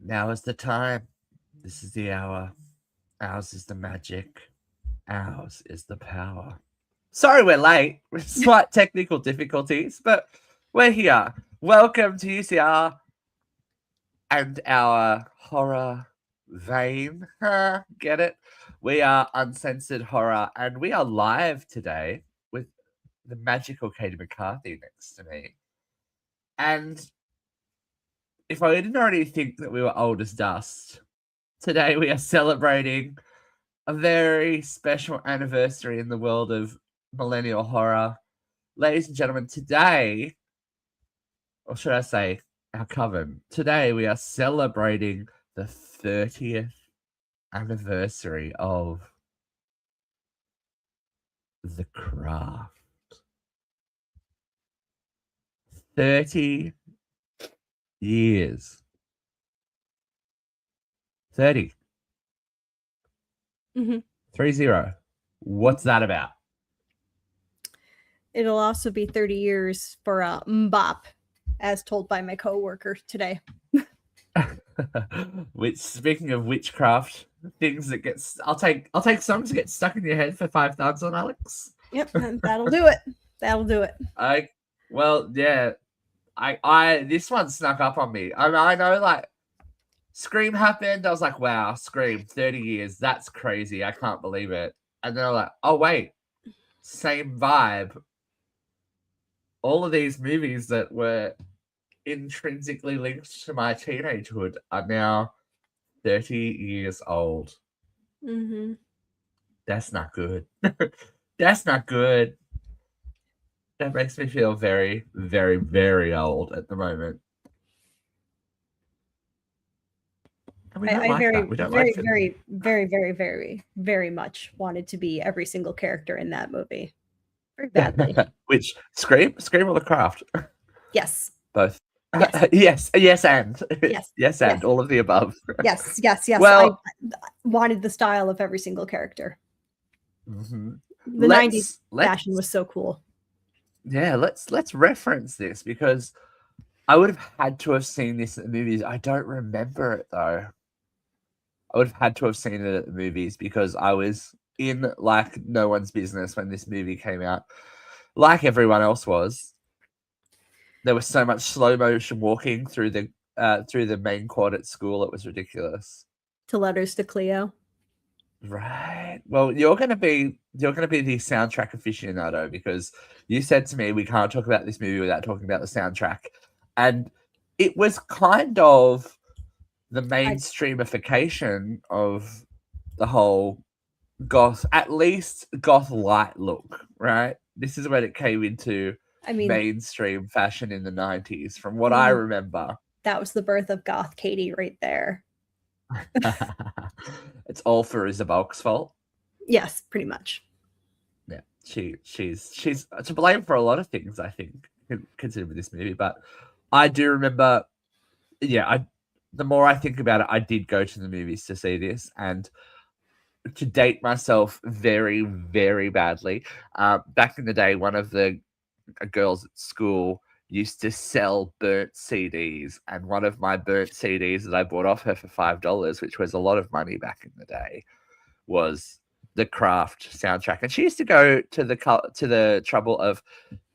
Now is the time. This is the hour. Ours is the magic. Ours is the power. Sorry we're late. With slight technical difficulties, but we're here. Welcome to UCR and our horror vein. Get it? We are Uncensored Horror, and we are live today with the magical Katie McCarthy next to me. And if I didn't already think that we were old as dust, today we are celebrating a very special anniversary in the world of millennial horror. Ladies and gentlemen, today, or should I say, our Coven, today we are celebrating the 30th anniversary of The Craft. 30 years. 30. Mm-hmm. 30. What's that about? It'll also be 30 years for Mbop, as told by my coworker today. Which, speaking of witchcraft, things that I'll take songs that get stuck in your head for 5,000, Alex. Yep, that'll do it. That'll do it. This one snuck up on me. I know, like, Scream happened. I was like, wow, Scream, 30 years. That's crazy. I can't believe it. And then I'm like, oh, wait, same vibe. All of these movies that were intrinsically linked to my teenagehood are now 30 years old. Mm-hmm. That's not good. That's not good. That makes me feel very, very, very old at the moment. I very much wanted to be every single character in that movie. Very badly. Which, Scream or The Craft? Yes. Both. Yes. Yes, and. Yes. Yes, and. All of the above. Yes. Well, I wanted the style of every single character. Mm-hmm. The 90s fashion was so cool. Yeah, let's reference this because I would have had to have seen this at the movies. I don't remember it though. I would have had to have seen it at the movies because I was in like no one's business when this movie came out. Like everyone else was. There was so much slow motion walking through the main quad at school. It was ridiculous. To Letters to Cleo. Right. Well, you're gonna be the soundtrack aficionado because you said to me we can't talk about this movie without talking about the soundtrack, and it was kind of the mainstreamification of the whole goth, at least goth light look. Right. This is when it came into mainstream fashion in the 90s, from what I remember. That was the birth of Goth Katie right there. It's all for Isabel's fault. Yes, pretty much. Yeah, she's to blame for a lot of things, I think, considering this movie. But I do remember, the more I think about it, I did go to the movies to see this, and to date myself very, very badly. Back in the day, one of the girls at school used to sell burnt CDs, and one of my burnt CDs that I bought off her for $5, which was a lot of money back in the day, was the Craft soundtrack. And she used to go to the trouble of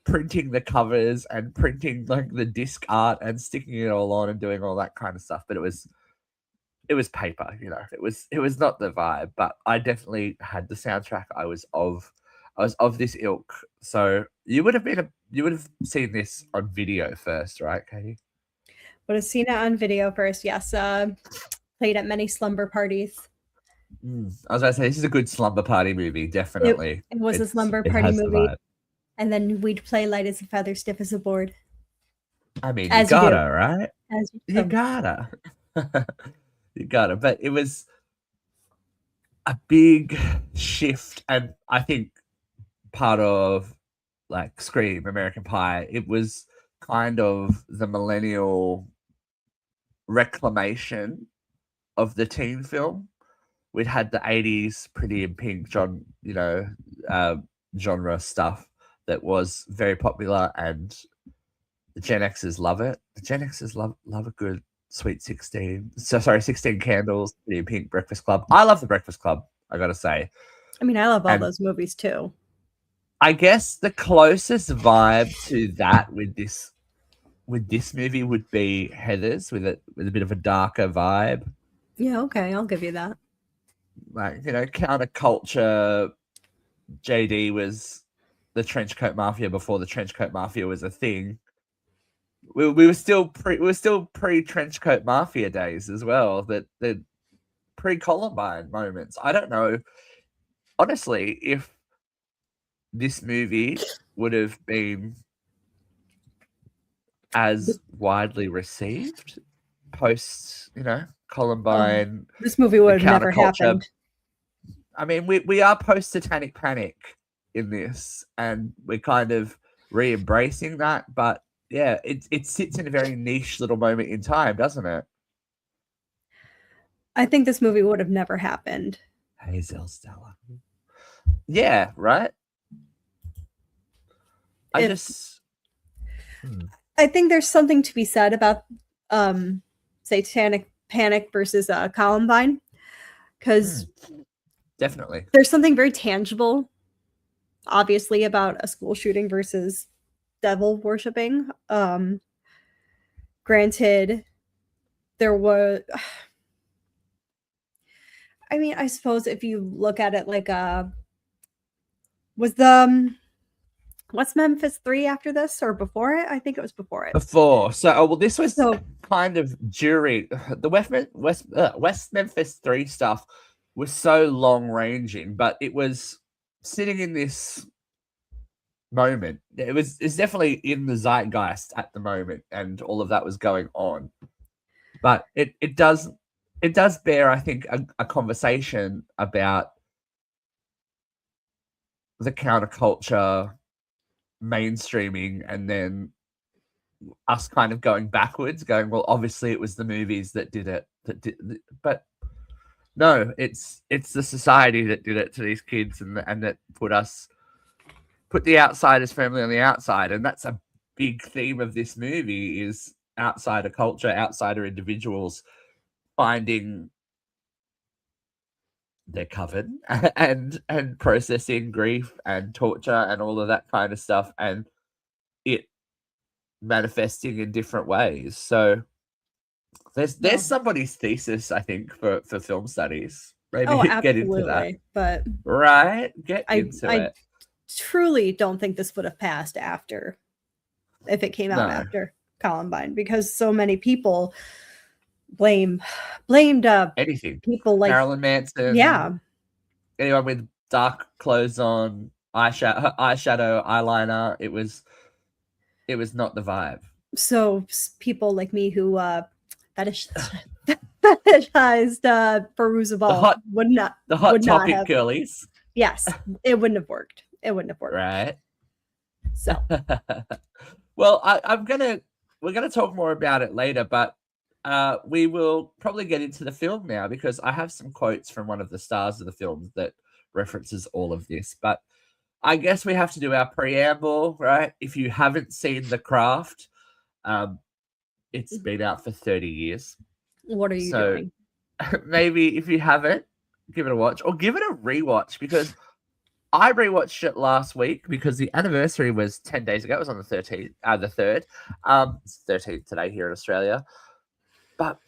printing the covers and printing like the disc art and sticking it all on and doing all that kind of stuff. But it was paper, It was not the vibe. But I definitely had the soundtrack. I was of this ilk. So you would have seen this on video first, right, Katie? Would have seen it on video first, yes. Played at many slumber parties. I was about to say, this is a good slumber party movie, definitely. It was a slumber party movie. And then we'd play light as a feather, stiff as a board. I mean, you gotta, right? You gotta. You gotta. But it was a big shift, and I think part of like Scream, American Pie, it was kind of the millennial reclamation of the teen film. We'd had the 80s Pretty in Pink genre stuff that was very popular, and the Gen Xers love it. The Gen Xers love a good Sweet 16. So sorry, 16 Candles, Pretty in Pink, Breakfast Club. I love The Breakfast Club, I gotta say. I mean, I love all And those movies too. I guess the closest vibe to that with this movie would be Heathers, with a bit of a darker vibe. Yeah, okay, I'll give you that. Like, you know, counterculture. JD was the trenchcoat mafia before the trenchcoat mafia was a thing. We were still pre trenchcoat mafia days as well. That the pre Columbine moments. I don't know, honestly, if this movie would have been as widely received post, you know, Columbine. This movie would have never happened. I mean, we are post Satanic Panic in this, and we're kind of re-embracing that. But yeah, it sits in a very niche little moment in time, doesn't it? I think this movie would have never happened. Hazel Stella. Yeah, right. I think there's something to be said about Satanic Panic versus Columbine, because definitely there's something very tangible, obviously, about a school shooting versus devil worshipping. Granted, there was, I mean, I suppose if you look at it like was the what's Memphis 3 after this or before it? I think it was before it. Before. So, well, this was kind of during the West Memphis 3 stuff was so long ranging, but it was sitting in this moment. It's definitely in the zeitgeist at the moment, and all of that was going on. But it does bear, I think, a conversation about the counterculture mainstreaming, and then us kind of going backwards, going, well, obviously it was the movies that did it, but no, it's the society that did it to these kids, and that put the outsiders firmly on the outside. And that's a big theme of this movie, is outsider culture, outsider individuals finding their coven and processing grief and torture and all of that kind of stuff, and it manifesting in different ways. So there's somebody's thesis, I think, for film studies. Maybe get into that. But get into it. I truly don't think this would have passed if it came out after Columbine, because so many people blamed anything. People like Marilyn Manson. Yeah. Anyone with dark clothes on, eyeshadow, eyeliner. It was not the vibe. So people like me who fetishized Veruza Balls would not. The hot topic girlies. Yes, it wouldn't have worked. Right. So, well, we're gonna talk more about it later, but we will probably get into the film now, because I have some quotes from one of the stars of the film that references all of this. But I guess we have to do our preamble, right? If you haven't seen The Craft, it's been out for 30 years. What are you doing? Maybe if you haven't, give it a watch, or give it a rewatch, because I rewatched it last week because the anniversary was 10 days ago. It was on the 13th, the 3rd. It's 13th today here in Australia. But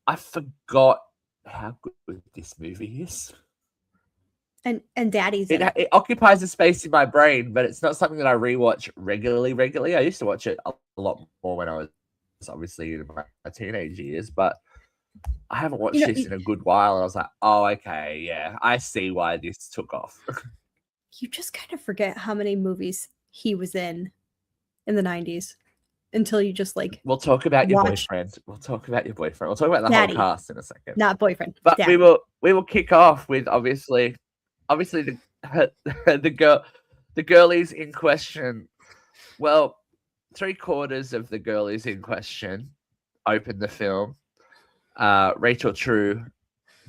I forgot how good this movie is. And Daddy's it occupies a space in my brain, but it's not something that I rewatch regularly. I used to watch it a lot more when I was obviously in my teenage years, but I haven't watched this in a good while, and I was like, oh, okay, yeah, I see why this took off. You just kind of forget how many movies he was in the 90s until you just like. We'll talk about your boyfriend. We'll talk about your boyfriend. We'll talk about the whole cast in a second. Not boyfriend. But Daddy. we will kick off with obviously the girlies in question. Well, 3/4 of the girlies in question open the film. Rachel True,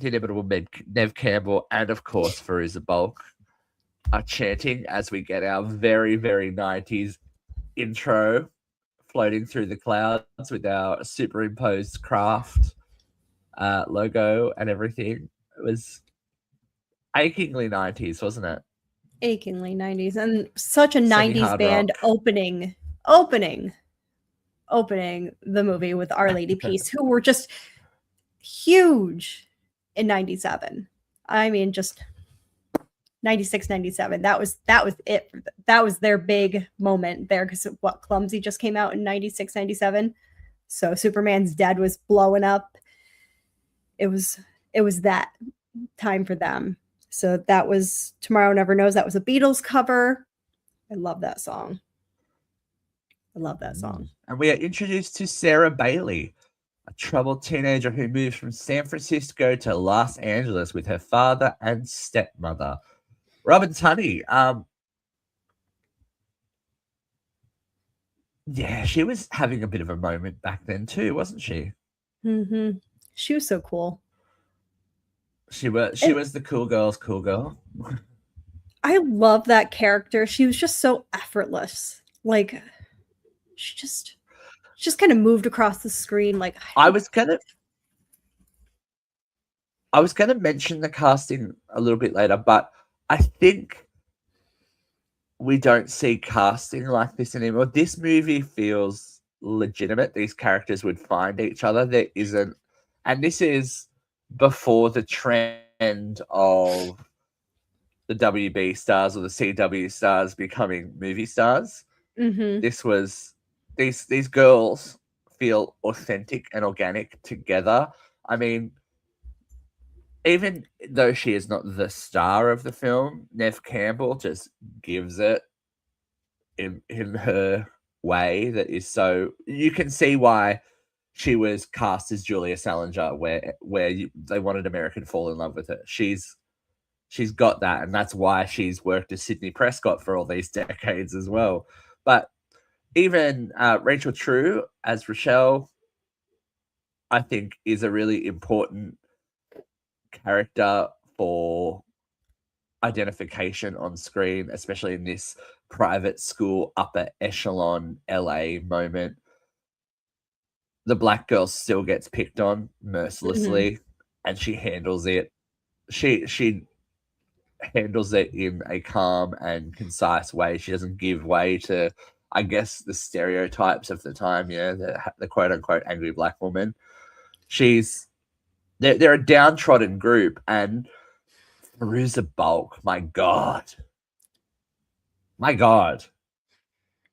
the inimitable Nev Campbell, and of course Veruza Balk are chanting as we get our very, very 90s intro floating through the clouds with our superimposed craft logo and everything. It was achingly 90s, wasn't it? Achingly 90s, and such a 90s Semi-hard band rock. opening the movie with Our Lady Peace, who were just huge in 97. I mean, just 96, 97. That was it. That was their big moment there, because what, Clumsy just came out in 96, 97. So Superman's Dead was blowing up. It was that time for them. So that was Tomorrow Never Knows. That was a Beatles cover. I love that song. And we are introduced to Sarah Bailey, a troubled teenager who moves from San Francisco to Los Angeles with her father and stepmother. Robin Tunney, yeah, she was having a bit of a moment back then too, wasn't she? Mm-hmm. She was so cool. She was the cool girl's cool girl. I love that character. She was just so effortless. Like, she just kind of moved across the screen. Like, I was gonna mention the casting a little bit later, but I think we don't see casting like this anymore. This movie feels legitimate. These characters would find each other. There isn't, and this is before the trend of the WB stars or the CW stars becoming movie stars. mm-hmm. This was these girls feel authentic and organic together. I mean, even though she is not the star of the film, Neve Campbell just gives it in her way that is so. You can see why she was cast as Julia Salinger, where they wanted America to fall in love with her. She's got that, and that's why she's worked as Sydney Prescott for all these decades as well. But even Rachel True as Rochelle, I think, is a really important character for identification on screen, especially in this private school upper echelon LA moment. The black girl still gets picked on mercilessly, and she handles it. She handles it in a calm and concise way. She doesn't give way to, I guess, the stereotypes of the time. Yeah, the quote unquote angry black woman. They're a downtrodden group, and Fairuza Balk, my God.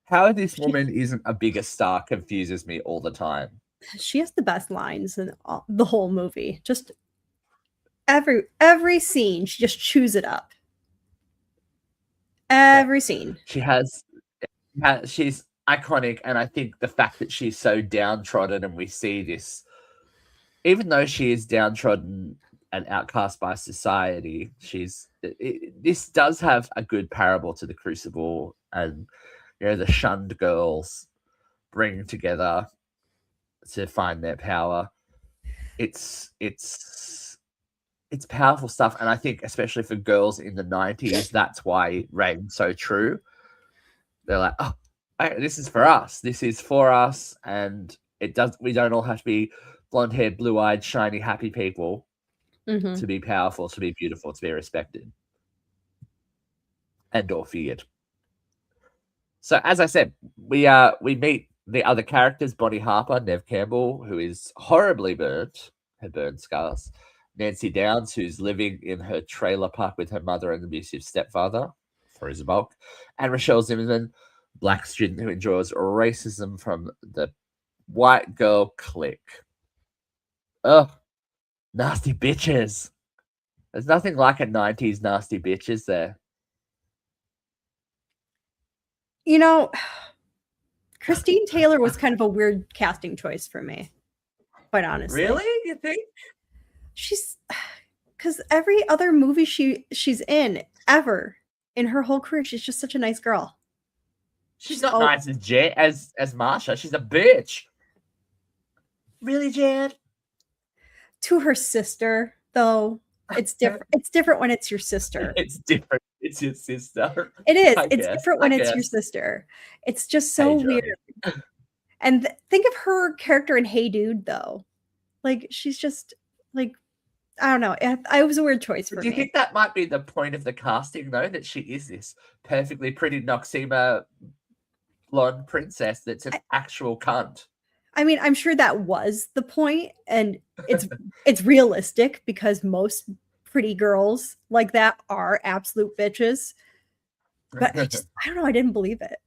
How this woman isn't a bigger star confuses me all the time. She has the best lines in the whole movie. Just every scene, she just chews it up. Every scene. She's iconic, and I think the fact that she's so downtrodden, and we see this, even though she is downtrodden and outcast by society, this does have a good parable to the Crucible, and the shunned girls bring together to find their power. It's powerful stuff, and I think especially for girls in the 90s, that's why it rang so true. They're like, oh, this is for us. This is for us, and we don't all have to be blonde-haired, blue-eyed, shiny, happy people to be powerful, to be beautiful, to be respected, and or feared. So, as I said, we meet the other characters: Bonnie Harper, Neve Campbell, who is horribly burnt, her burn scars; Nancy Downs, who's living in her trailer park with her mother and abusive stepfather, Fairuza Balk; and Rochelle Zimmerman, black student who enjoys racism from the white girl clique. Ugh, nasty bitches. There's nothing like a 90s nasty bitch, is there? Christine Taylor was kind of a weird casting choice for me, quite honestly. Really? You think? Because every other movie she's in ever in her whole career, she's just such a nice girl. She's not nice as Marsha. She's a bitch. Really, Jan? To her sister, though, it's different. It's different when it's your sister. It's different. It's your sister. It is. It's different when it's your sister. It's just so weird. And think of her character in Hey Dude, though. Like, she's just like, I don't know. It was a weird choice for Do you me. think that might be the point of the casting, though, that she is this perfectly pretty Noxema blonde princess that's an actual cunt? I mean, I'm sure that was the point, and it's realistic because most pretty girls like that are absolute bitches. But I don't know. I didn't believe it.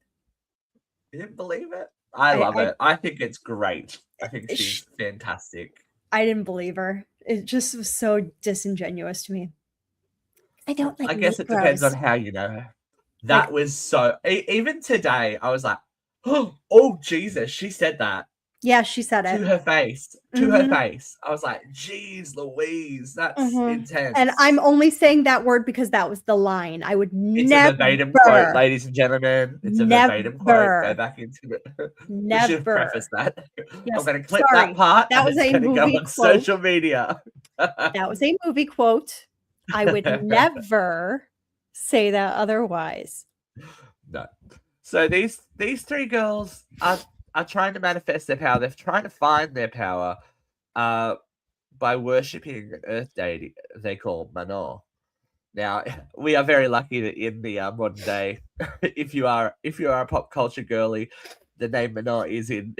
You didn't believe it? I love it. I think it's great. I think she's fantastic. I didn't believe her. It just was so disingenuous to me. I don't like. I guess it depends on how you know her. That was so. Even today, I was like, "Oh Jesus!" She said that. Yeah, she said it to her face. To her face. I was like, "Geez, Louise, that's intense." And I'm only saying that word because that was the line. I would It's never. a verbatim quote, ladies and gentlemen. It's a verbatim quote. Go back into it. We should preface that. Yes, I'm going to clip that part. That was a movie go on quote. social media. That was a movie quote. I would never say that otherwise. No. So these three girls are trying to manifest their power. They're trying to find their power by worshipping an earth deity they call Manon. Now, we are very lucky that in the modern day, if you are a pop culture girly, the name Manon is in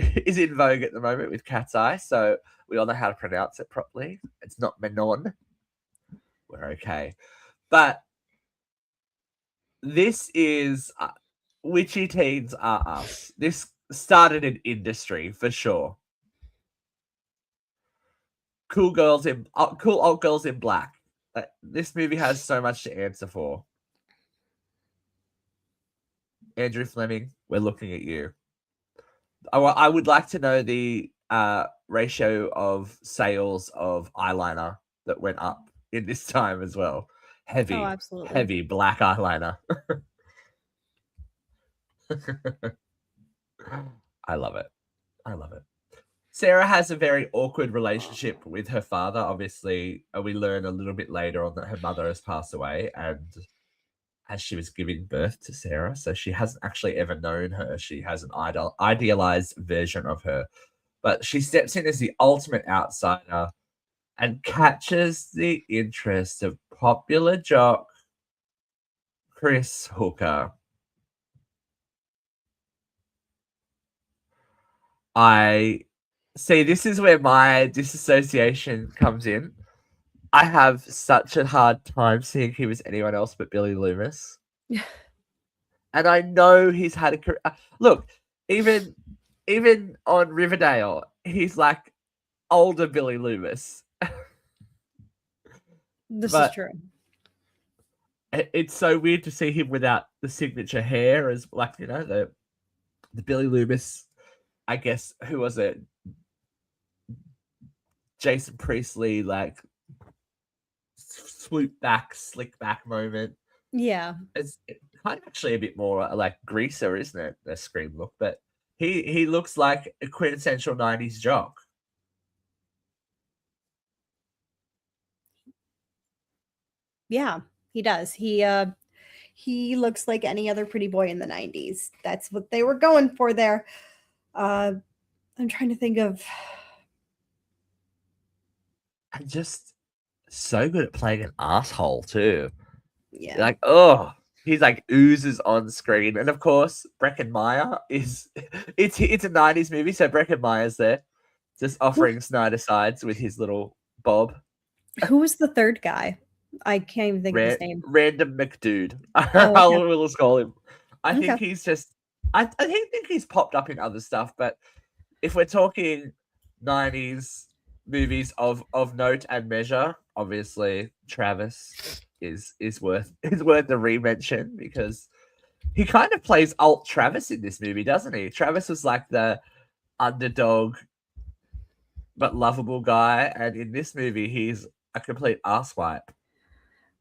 vogue at the moment with Cat's Eye. So we all know how to pronounce it properly. It's not Manon. We're okay. But this is Witchy Teens Are Us. This started an industry for sure. Cool old girls in black. This movie has so much to answer for. Andrew Fleming, we're looking at you. I would like to know the ratio of sales of eyeliner that went up in this time as well. Heavy, absolutely. Heavy black eyeliner. I love it. Sarah has a very awkward relationship with her father. Obviously, we learn a little bit later on that her mother has passed away, and as she was giving birth to Sarah, so she hasn't actually ever known her. She has an idealized version of her, but she steps in as the ultimate outsider and catches the interest of popular jock Chris Hooker. See, this is where my disassociation comes in. I have such a hard time seeing him as anyone else but Billy Loomis. And I know he's had a career. Look, even on Riverdale, he's like older Billy Loomis. This is true. It's so weird to see him without the signature hair, as like, you know, the Billy Loomis, I guess, who was it? Jason Priestley, like swoop back, slick back moment. Yeah. It's kind of actually a bit more like Greaser, isn't it? The Scream look, but he looks like a quintessential 90s jock. Yeah, he does. He looks like any other pretty boy in the 90s. That's what they were going for there. I'm trying to think of. And just so good at playing an asshole too. Yeah. Like, oh, he's like oozes on screen. And of course, Breckin Meyer is it's a 90s movie, so Breckin Meyer's there. Just offering Snyder sides with his little bob. Who was the third guy? I can't even think of his name. Random McDude. Oh, okay. We'll just call him. I think he's just I think he's popped up in other stuff, but if we're talking 90s movies of note and measure, obviously Travis is worth the re-mention because he kind of plays alt Travis in this movie, doesn't he? Travis was like the underdog but lovable guy, and in this movie he's a complete asswipe.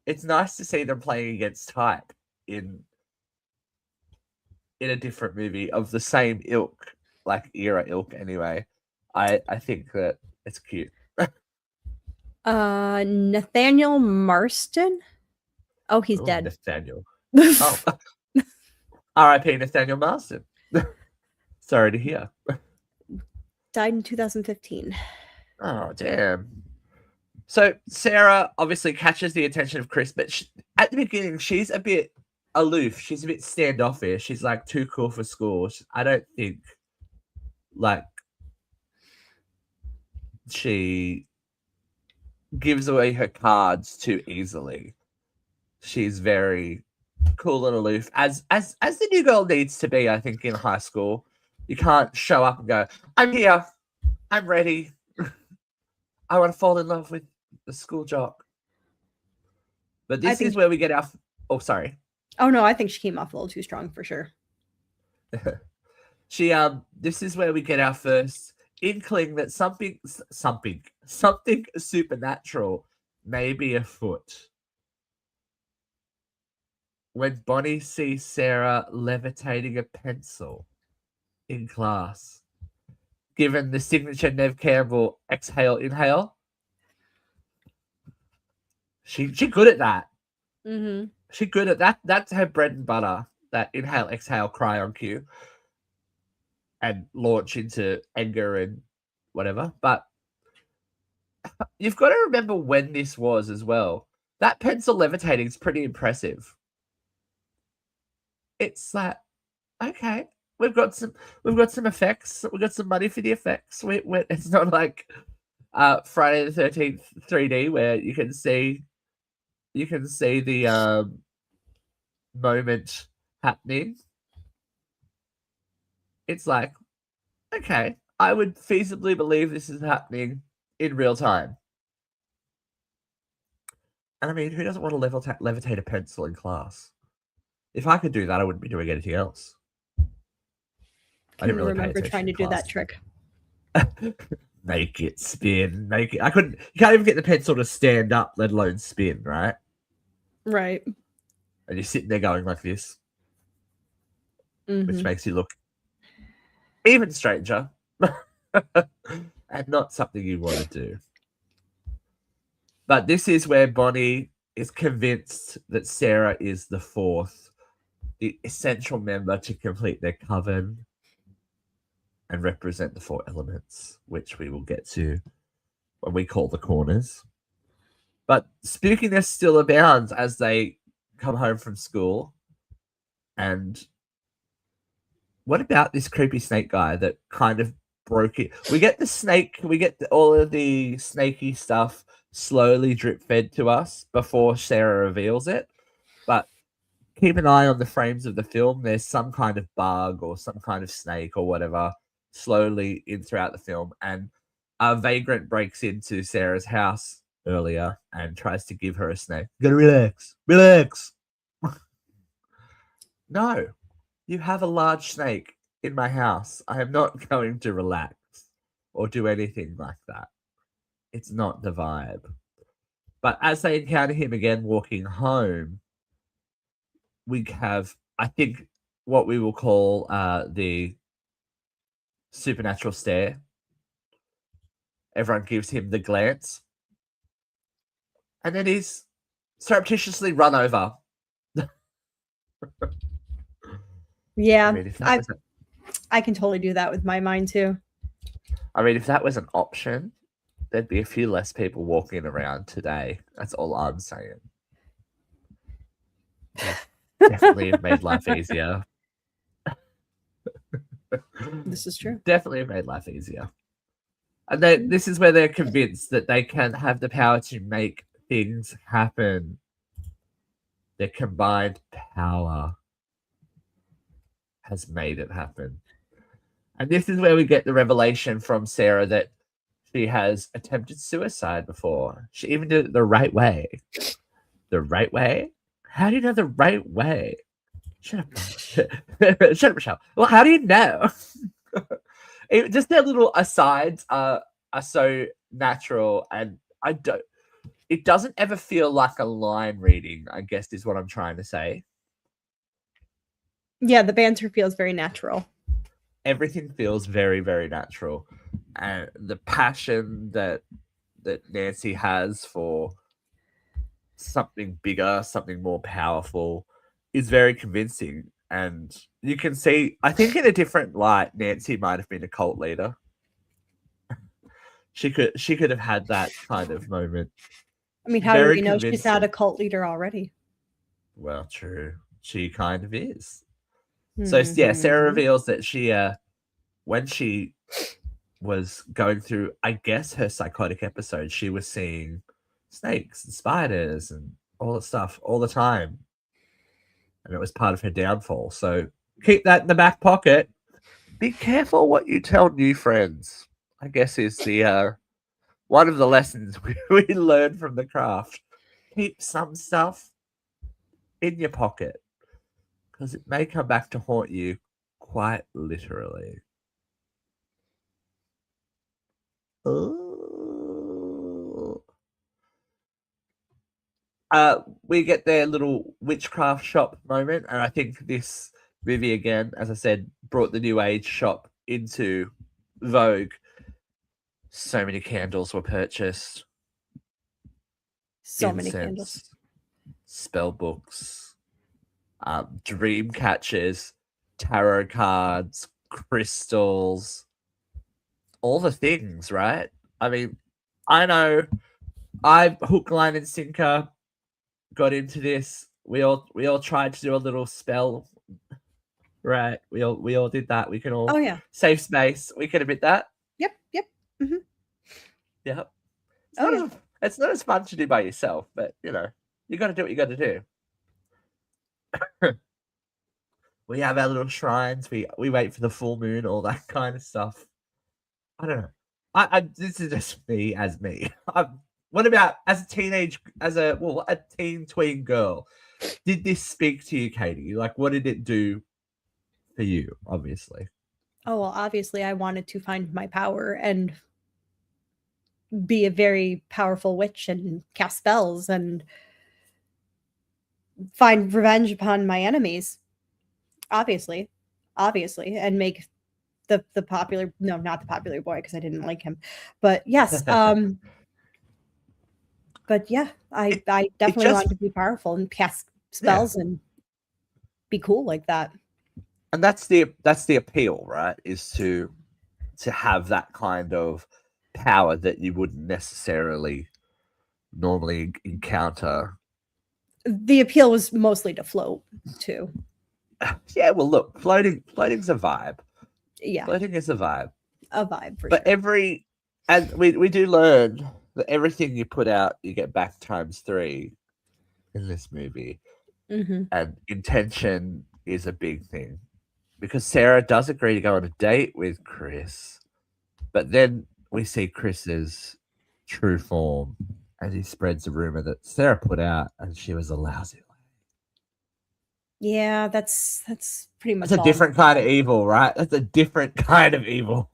It's nice to see them playing against type in a different movie of the same ilk, like era ilk anyway. I think that it's cute. Nathaniel Marston. Oh, he's dead. Nathaniel. Oh. R.I.P. Nathaniel Marston. Sorry to hear. Died in 2015. Oh, damn. So Sarah obviously catches the attention of Chris, but at the beginning, she's a bit aloof. She's a bit standoffish. She's like too cool for school. I don't think like she gives away her cards too easily. She's very cool and aloof, as the new girl needs to be, I think, in high school. You can't show up and go, I'm here, I'm ready, I want to fall in love with the school jock. But this is where we get our... Oh, sorry. Oh, no, I think she came off a little too strong for sure. This is where we get our first inkling that something supernatural may be afoot. When Bonnie sees Sarah levitating a pencil in class, given the signature Nev Campbell exhale, inhale, she good at that. Mm-hmm. She good at that. That's her bread and butter. That inhale, exhale, cry on cue, and launch into anger and whatever. But you've got to remember when this was as well. That pencil levitating is pretty impressive. It's like, okay, we've got some effects. We've got some money for the effects. It's not like Friday the 13th 3D where you can see the moment happening. It's like, okay, I would feasibly believe this is happening in real time. And I mean, who doesn't want to levitate a pencil in class? If I could do that, I wouldn't be doing anything else. I didn't really remember trying to do that trick. Make it spin. Make it. I couldn't. You can't even get the pencil to stand up, let alone spin, right? Right. And you're sitting there going like this, which makes you look even stranger, and not something you want to do. But this is where Bonnie is convinced that Sarah is the fourth, the essential member to complete their coven and represent the four elements, which we will get to when we call the corners. But spookiness still abounds as they come home from school. And what about this creepy snake guy that kind of broke it? We get the snake, all of the snaky stuff slowly drip fed to us before Sarah reveals it. But keep an eye on the frames of the film. There's some kind of bug or some kind of snake or whatever slowly in throughout the film. And a vagrant breaks into Sarah's house earlier and tries to give her a snake. Gotta relax. No, you have a large snake in my house. I am not going to relax or do anything like that. It's not the vibe. But as they encounter him again walking home, we have, I think, what we will call the supernatural stare. Everyone gives him the glance. And then he's surreptitiously run over. Yeah, I can totally do that with my mind too. I mean, if that was an option, there'd be a few less people walking around today. That's all I'm saying. Definitely have made life easier. This is true. Definitely have made life easier. And this is where they're convinced that they can have the power to make things happen. Their combined power has made it happen. And this is where we get the revelation from Sarah that she has attempted suicide before. She even did it the right way. The right way? How do you know the right way? Shut up. Shut up, Michelle. Well, how do you know? Just their little asides are so natural, and it doesn't ever feel like a line reading, I guess is what I'm trying to say. Yeah, the banter feels very natural. Everything feels very, very natural. And the passion that Nancy has for something bigger, something more powerful is very convincing. And you can see, I think in a different light, Nancy might have been a cult leader. She could have had that kind of moment. I mean, how do Very we know she's not a convincing. cult leader already? Well, true. She kind of is. So yeah, Sarah Mhm. reveals that she when she was going through, I guess, her psychotic episode, she was seeing snakes and spiders and all that stuff all the time. And it was part of her downfall. So keep that in the back pocket. Be careful what you tell new friends, I guess, is the one of the lessons we learned from the craft. Keep some stuff in your pocket because it may come back to haunt you quite literally. Ooh. We get their little witchcraft shop moment, and I think this movie again, as I said, brought the new age shop into vogue. So many candles were purchased, So many candles. incense, spell books, dream catchers, tarot cards, crystals, all the things, right? I mean, I know I hook, line, and sinker got into this. We all tried to do a little spell, right? We all did that. We can all Oh yeah. safe space. We can admit that. Yep. Yep. Hmm. Yep. It's Oh not yeah. it's not as fun to do by yourself, but you know, you got to do what you got to do. We have our little shrines. We wait for the full moon, all that kind of stuff. I don't know. I this is just me as me. What about as a teenage, as a teen tween girl? Did this speak to you, Katie? Like, what did it do for you? Obviously, Oh well, obviously I wanted to find my power and be a very powerful witch and cast spells and find revenge upon my enemies. Obviously. Obviously. And make the popular, no, not the popular boy because I didn't like him. But yes, but yeah, I it I it definitely just wanted to be powerful and cast yeah, spells and be cool like that. and that's the appeal, right? Is to have that kind of power that you wouldn't necessarily normally encounter. The appeal was mostly to float too. Yeah, well, look, floating's a vibe. Yeah, Floating is a vibe. a vibe for But sure. and we do learn that everything you put out, you get back times 3 in this movie. Hmm. And intention is a big thing. Because Sarah does agree to go on a date with Chris, but then we see Chris's true form as he spreads a rumor that Sarah put out and she was a lousy lady. Yeah, that's pretty That's much a all. different kind of evil, right? That's a different kind of evil.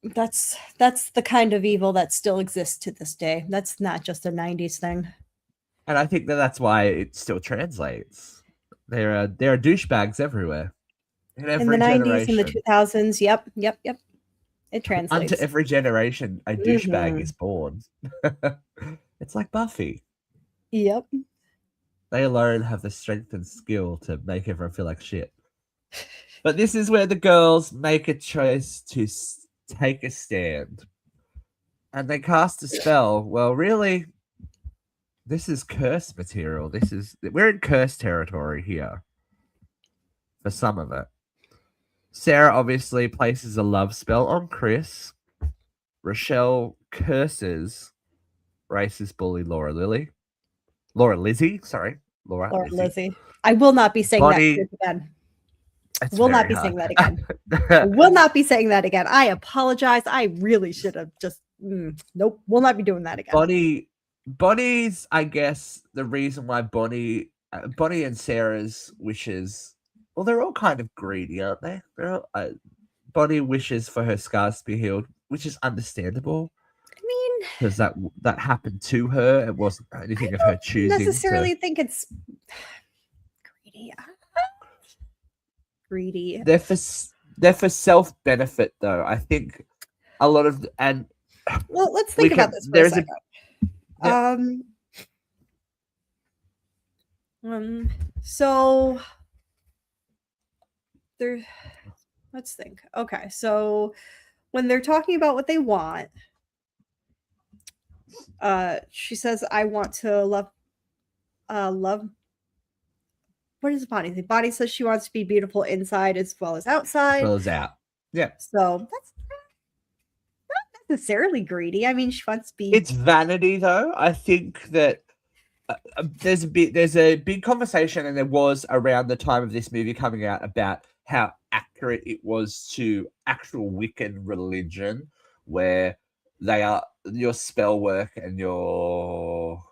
That's the kind of evil that still exists to this day. That's not just a 90s thing. And I think that that's why it still translates. There are douchebags everywhere in In the every 90s and the generation. 2000s, yep, yep, yep. It Unto translates. every generation, a douchebag Hmm. is born. It's like Buffy. Yep. They alone have the strength and skill to make everyone feel like shit. But this is where the girls make a choice to take a stand. And they cast a spell. Well, really, this is curse material. We're in curse territory here for some of it. Sarah obviously places a love spell on Chris. Rochelle curses racist bully Laura Lizzie, sorry. Laura Lord Lizzie. Lizzie. I will not be saying that Bonnie, again. it's Will not very be hard. saying that again. Will not be saying that again. I apologize. I really should have just nope. Will not be doing that again. Bonnie's, I guess, the reason why Bonnie and Sarah's wishes. Well, they're all kind of greedy, aren't they? Bonnie wishes for her scars to be healed, which is understandable I mean, because that happened to her. It wasn't I anything of her don't choosing to. necessarily think it's greedy. Greedy. They're for they're for self benefit, though. I think a lot of and Well, let's we think about can. this for a There's a second. yeah. Um, so there, let's think. Okay, so when they're talking about what they want, She says, I want to love. What does Bonnie say? Bonnie says she wants to be beautiful inside as well as outside. Spells out. Yeah. So that's not necessarily greedy. I mean, she wants to be. It's vanity, though. I think that there's a big conversation, and there was around the time of this movie coming out, about how accurate it was to actual Wiccan religion, where they are your spell work and your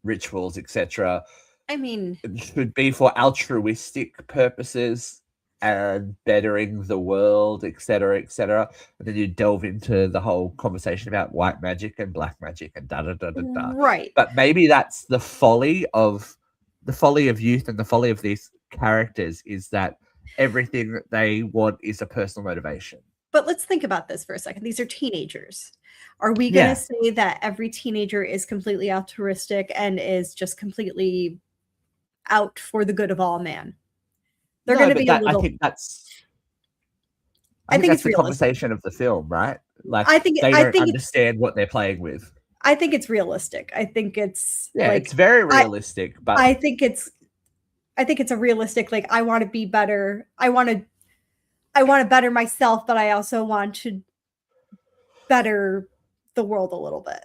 rituals, etc. I mean, should be for altruistic purposes and bettering the world, etc., etc. And then you delve into the whole conversation about white magic and black magic and da da da da da. right. But maybe that's the folly of youth and the folly of these characters, is that everything that they want is a personal motivation. But let's think about this for a second. These are teenagers. Are we going to say that every teenager is completely altruistic and is just completely out for the good of all man? They're going to be a little. I think that's it's the conversation of the film, right? Like, they don't understand what they're playing with. I think it's realistic. I think it's it's very realistic. But I think it's a realistic. Like, I want to be better. I want to better myself, but I also want to better the world a little bit.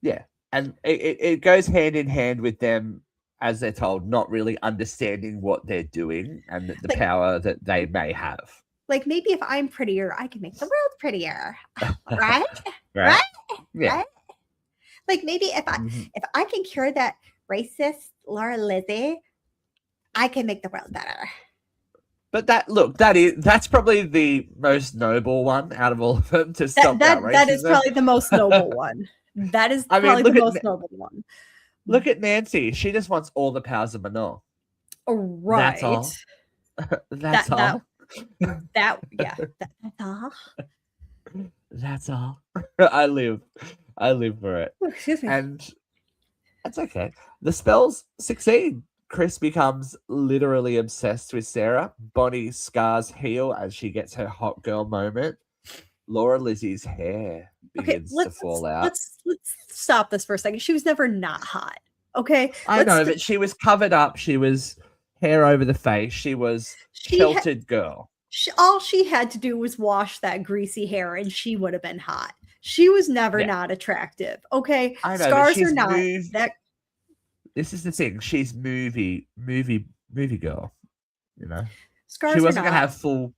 Yeah, and it goes hand in hand with them, as they're told, not really understanding what they're doing and the power that they may have. Like, maybe if I'm prettier, I can make the world prettier, right? Right? Yeah. Right? Like, maybe if I can cure that racist Laura Lizzie, I can make the world better. But that's probably the most noble one out of all of them, to stop that racism. That is probably the most noble one. That is probably the most noble one. Look at Nancy. She just wants all the powers of Manon. Right. That's all. That's all. That's all. That's all. I live for it. Oh, excuse me. And that's okay. The spells succeed. Chris becomes literally obsessed with Sarah. Bonnie's scars heal as she gets her hot girl moment. Laura Lizzie's hair begins to fall out. Let's stop this for a second. She was never not hot. Okay. I know, but she was covered up. She was hair over the face. She was sheltered girl. All she had to do was wash that greasy hair, and she would have been hot. She was never not attractive. Okay. I know, scars are not that. This is the thing. She's movie girl. You know, scars. She wasn't gonna have full.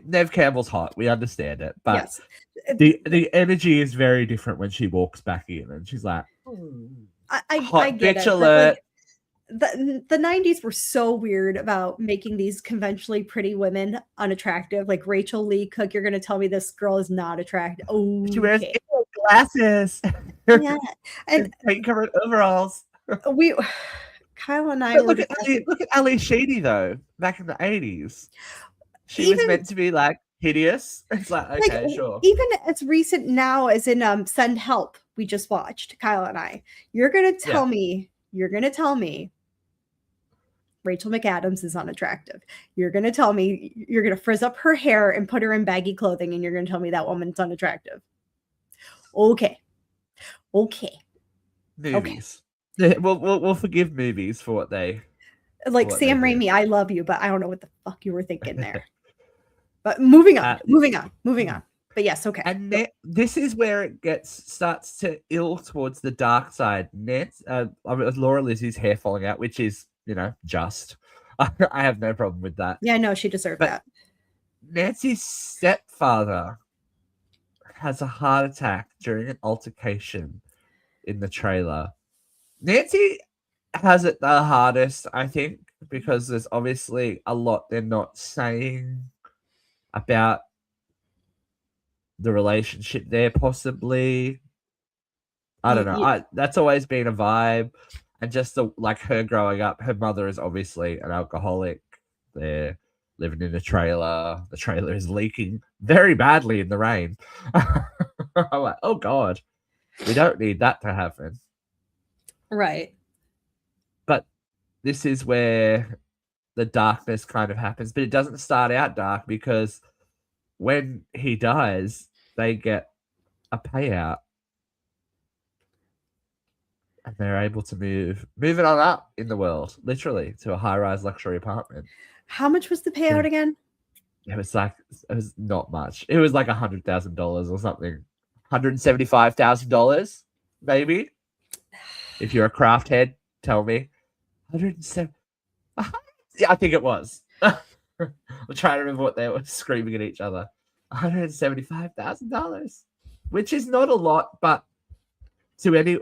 Nev Campbell's hot. We understand it, but the energy is very different when she walks back in, and she's like, I get bitch it, alert. The 90s were so weird about making these conventionally pretty women unattractive. Like Rachel Lee Cook, you're going to tell me this girl is not attractive. Oh, she wears glasses. Yeah, and covered overalls. Kyle and I look at Ali Sheedy though. Back in the 80s, she was meant to be like hideous. It's like, okay, sure. Even as recent now as in Send Help, we just watched, Kyle and I. You're going to tell me Rachel McAdams is unattractive. You're going to tell me you're going to frizz up her hair and put her in baggy clothing, and you're going to tell me that woman's unattractive. Okay. Movies. Okay. We'll forgive movies for what they like. Sam Raimi, I love you, but I don't know what the fuck you were thinking there. But moving on. But yes, okay. And this is where it starts to ill towards the dark side. Laura Lizzie's hair falling out, which is, just. I have no problem with that. Yeah, no, she deserved that. Nancy's stepfather has a heart attack during an altercation in the trailer. Nancy has it the hardest, I think, because there's obviously a lot they're not saying about the relationship there, possibly. I don't know. That's always been a vibe. And just her growing up, her mother is obviously an alcoholic. They're living in a trailer. The trailer is leaking very badly in the rain. I'm like, oh God, we don't need that to happen. Right. But this is where the darkness kind of happens. But it doesn't start out dark, because when he dies, they get a payout, and they're able to move it on up in the world, literally, to a high-rise luxury apartment. How much was the payout again? It was not much. It was like $100,000 or something. $175,000, maybe. If you're a craft head, tell me. 107. Yeah, I think it was. I'm trying to remember what they were screaming at each other. $175,000, which is not a lot, but to any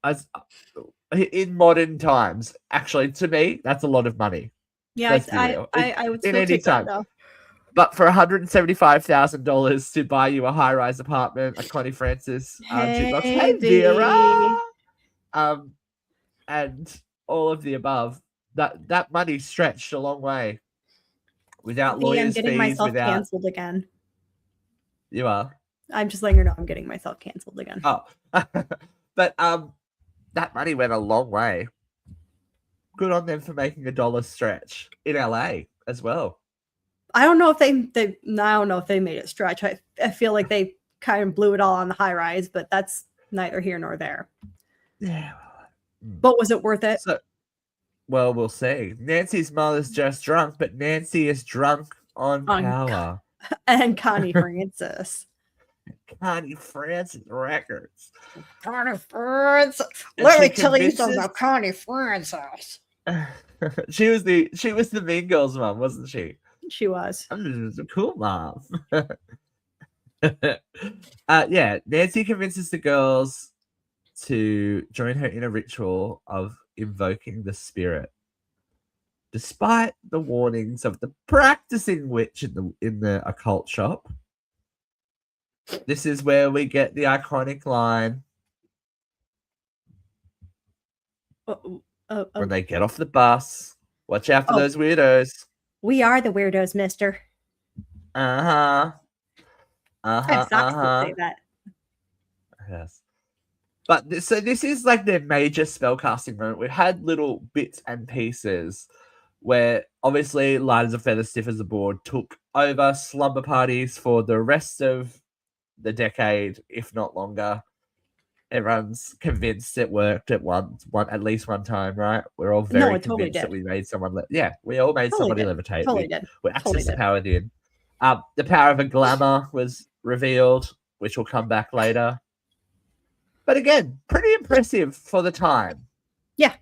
as in modern times, actually, to me, that's a lot of money. Yeah, I would still take that though. But for $175,000 to buy you a high-rise apartment, a Connie Francis jukebox, hey Vera, and all of the above, that money stretched a long way without lawyers' I'm getting fees. Myself canceled again. You are. I'm just letting her know I'm getting myself canceled again. Oh, but that money went a long way. Good on them for making a dollar stretch in LA as well. I don't know if I don't know if they made it stretch. I feel like they kind of blew it all on the high rise, but that's neither here nor there. Yeah. But was it worth it? Well, we'll see. Nancy's mother's just drunk, but Nancy is drunk on power. And Connie Francis. Connie Francis Records. Connie Francis. Let me tell you something about Connie Francis. She was the Mean Girls mom, wasn't she? She was. I'm a cool mom. Yeah, Nancy convinces the girls to join her in a ritual of invoking the spirit, despite the warnings of the practicing witch in the occult shop. This is where we get the iconic line when they get off the bus. Watch out for those weirdos. We are the weirdos, mister. I have socks to say that. Yes. But this is like their major spellcasting moment. We've had little bits and pieces where obviously Light as a Feather, Stiff as a Board took over slumber parties for the rest of the decade, if not longer. Everyone's convinced it worked at least one time, right? We're all very convinced that we made someone. We all made somebody levitate. We accessed the power in. The power of a glamour was revealed, which will come back later. But again, pretty impressive for the time. Yeah.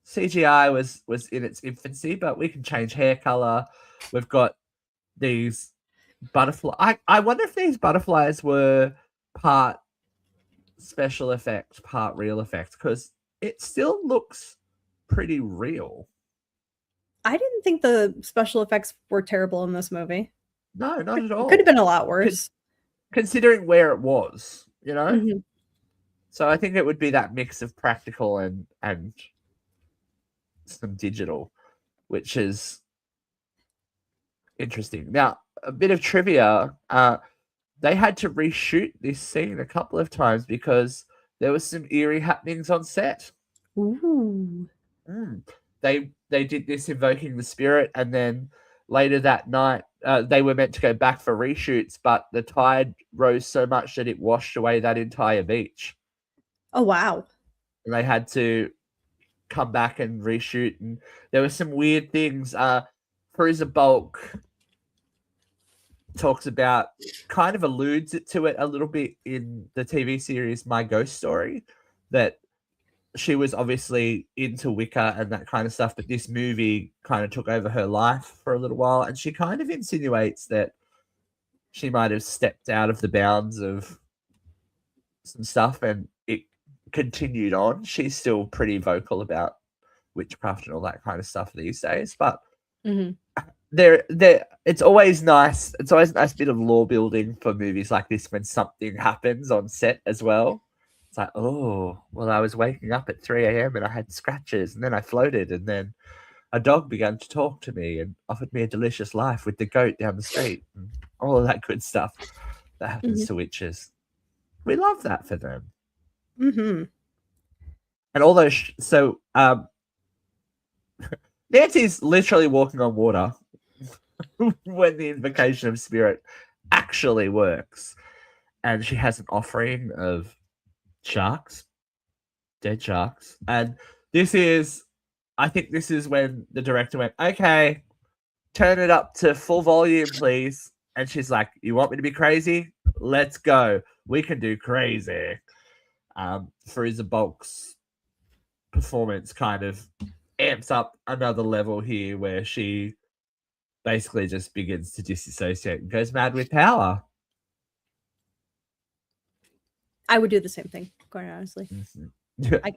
CGI was in its infancy, but we can change hair color. We've got these butterfly. I wonder if these butterflies were part special effect, part real effect, because it still looks pretty real. I didn't think the special effects were terrible in this movie. No, not at all. Could have been a lot worse. Considering where it was, you know? Mm-hmm. So I think it would be that mix of practical and some digital, which is interesting. Now, a bit of trivia. They had to reshoot this scene a couple of times because there was some eerie happenings on set. Ooh. They did this invoking the spirit, and then later that night, they were meant to go back for reshoots, but the tide rose so much that it washed away that entire beach. Oh, wow. And they had to come back and reshoot, and there were some weird things. Fruza Bulk talks about, kind of alludes to it a little bit in the TV series My Ghost Story, that she was obviously into Wicca and that kind of stuff, but this movie kind of took over her life for a little while, and she kind of insinuates that she might have stepped out of the bounds of some stuff and it continued on. She's still pretty vocal about witchcraft and all that kind of stuff these days, but it's always nice. It's always a nice bit of lore building for movies like this when something happens on set as well. It's like, oh, well, I was waking up at 3 a.m. and I had scratches, and then I floated, and then a dog began to talk to me and offered me a delicious life with the goat down the street, and all of that good stuff that happens to witches. We love that for them. Mm-hmm. And all those, Nancy's literally walking on water when the invocation of spirit actually works. And she has an offering of sharks, dead sharks. And I think this is when the director went, okay, turn it up to full volume, please. And she's like, you want me to be crazy? Let's go. We can do crazy. Frieza Bulk's performance kind of amps up another level here where she basically just begins to disassociate and goes mad with power. I would do the same thing, quite honestly.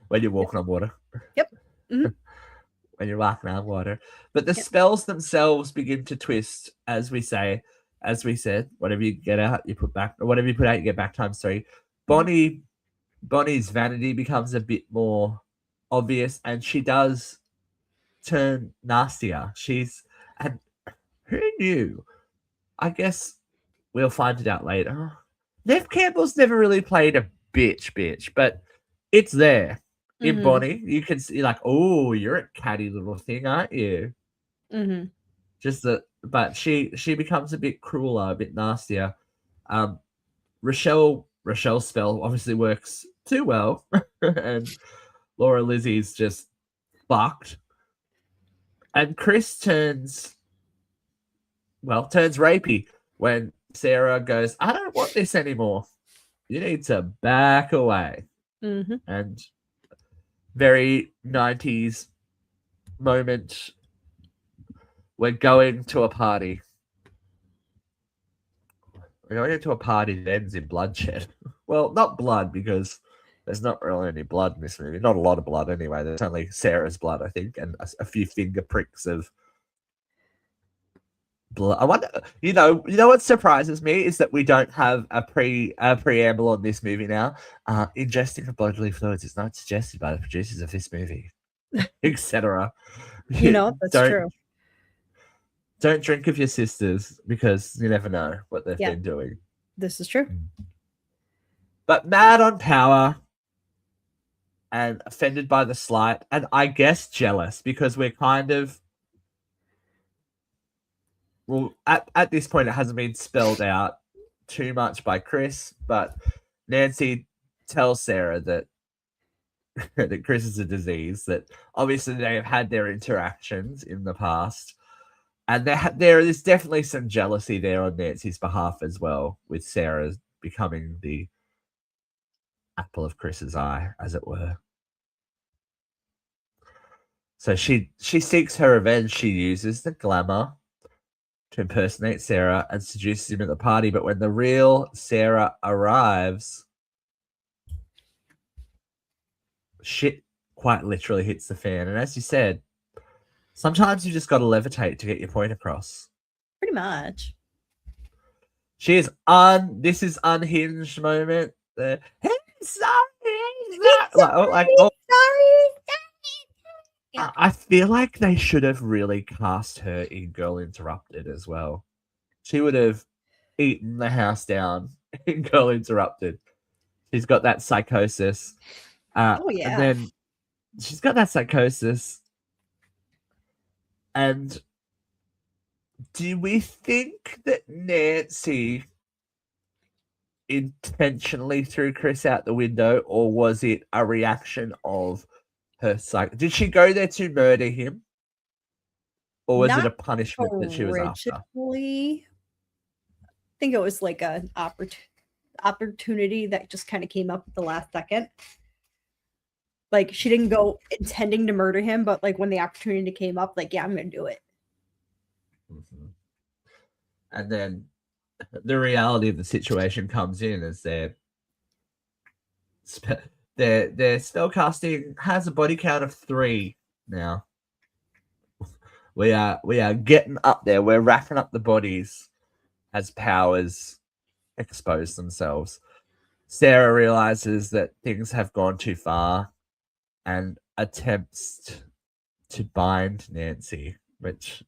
When you're walking on water. Yep. Mm-hmm. When you're walking on water. But the spells themselves begin to twist, as we said, whatever you get out, you put back, or whatever you put out, you get back times 3. Bonnie's vanity becomes a bit more obvious, and she does turn nastier. And who knew? I guess we'll find it out later. Neve Campbell's never really played a bitch, but it's there. In Bonnie, you can see like, oh, you're a catty little thing, aren't you? Mm-hmm. But she becomes a bit crueler, a bit nastier. Rochelle's spell obviously works too well, and Laura Lizzie's just fucked. And Chris turns rapey when Sarah goes, I don't want this anymore. You need to back away. Mm-hmm. And very 90s moment. We're going to a party. We're going to a party that ends in bloodshed. Well, not blood, because there's not really any blood in this movie. Not a lot of blood anyway. There's only Sarah's blood, I think, and a few finger pricks of blood. I wonder, you know what surprises me is that we don't have a preamble on this movie now. Ingesting of bodily fluids is not suggested by the producers of this movie, etc. That's true. Don't drink with your sisters, because you never know what they've been doing. This is true. But mad on power and offended by the slight, and I guess jealous, because we're kind of, well, at this point, it hasn't been spelled out too much by Chris, but Nancy tells Sarah that that Chris is a disease, that obviously they have had their interactions in the past, and there is definitely some jealousy there on Nancy's behalf as well, with Sarah becoming the apple of Chris's eye, as it were. So she seeks her revenge. She uses the glamour to impersonate Sarah and seduces him at the party. But when the real Sarah arrives, shit quite literally hits the fan. And as you said, sometimes you just got to levitate to get your point across. Pretty much. This is unhinged moment. Hey, sorry. I feel like they should have really cast her in Girl Interrupted as well. She would have eaten the house down in Girl Interrupted. She's got that psychosis. And then she's got that psychosis. And do we think that Nancy intentionally threw Chris out the window, or was it a reaction of her psych? Did she go there to murder him, or was it a punishment that she was after? I think it was like an opportunity that just kind of came up at the last second. Like, she didn't go intending to murder him, but like when the opportunity came up, like, yeah, I'm gonna do it. Mm-hmm. And then the reality of the situation comes in as their spellcasting has a body count of 3 now. We are getting up there. We're racking up the bodies as powers expose themselves. Sarah realizes that things have gone too far and attempts to bind Nancy, which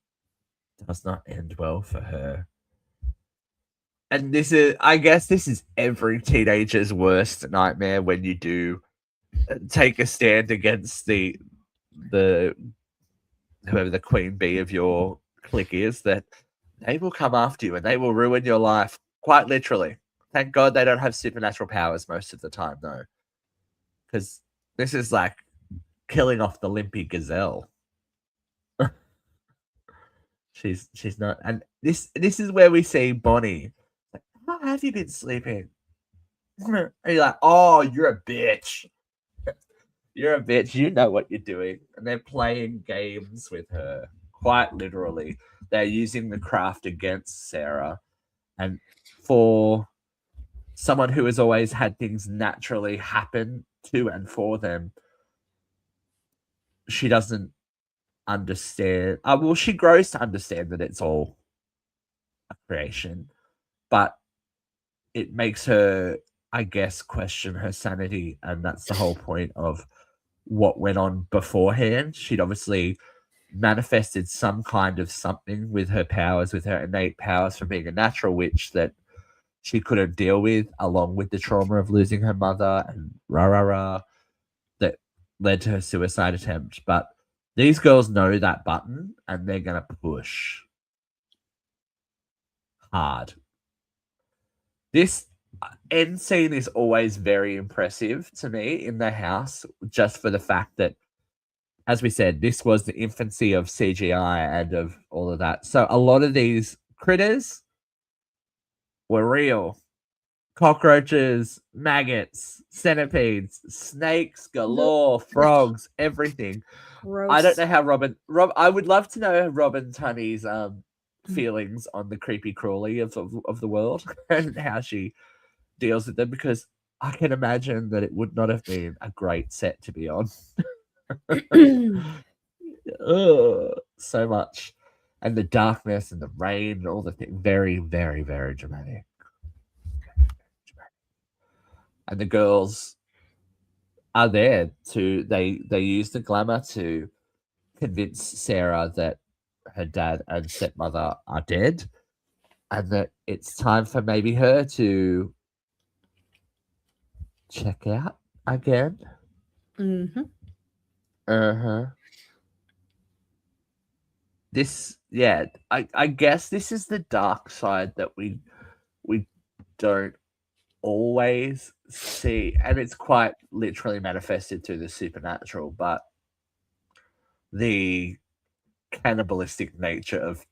does not end well for her. And I guess this is every teenager's worst nightmare, when you do take a stand against the whoever the queen bee of your clique is, that they will come after you and they will ruin your life. Quite literally. Thank God they don't have supernatural powers most of the time, though. Because this is like killing off the limpy gazelle. she's not, and this is where we see Bonnie. Like, how have you been sleeping? And you're like, oh, you're a bitch. You're a bitch. You know what you're doing. And they're playing games with her. Quite literally. They're using the craft against Sarah. And for someone who has always had things naturally happen to and for them, she doesn't understand. Well, she grows to understand that it's all a creation, but it makes her, I guess, question her sanity. And that's the whole point of what went on beforehand. She'd obviously manifested some kind of something with her powers, with her innate powers from being a natural witch that she couldn't deal with, along with the trauma of losing her mother and that led to her suicide attempt. But these girls know that button and they're going to push hard. This end scene is always very impressive to me in the house, just for the fact that, as we said, this was the infancy of CGI and of all of that. So a lot of these critters were real. Cockroaches, maggots, centipedes, snakes galore, frogs, everything. Gross. I don't know how I would love to know Robin Tunney's feelings on the creepy crawly of the world and how she deals with them, because I can imagine that it would not have been a great set to be on. So much. And the darkness and the rain and all the things. Very, very, very dramatic. And the girls are there they use the glamour to convince Sarah that her dad and stepmother are dead, and that it's time for maybe her to check out again. Mm-hmm. This, yeah, I guess this is the dark side that we don't always see, and it's quite literally manifested through the supernatural, but the cannibalistic nature of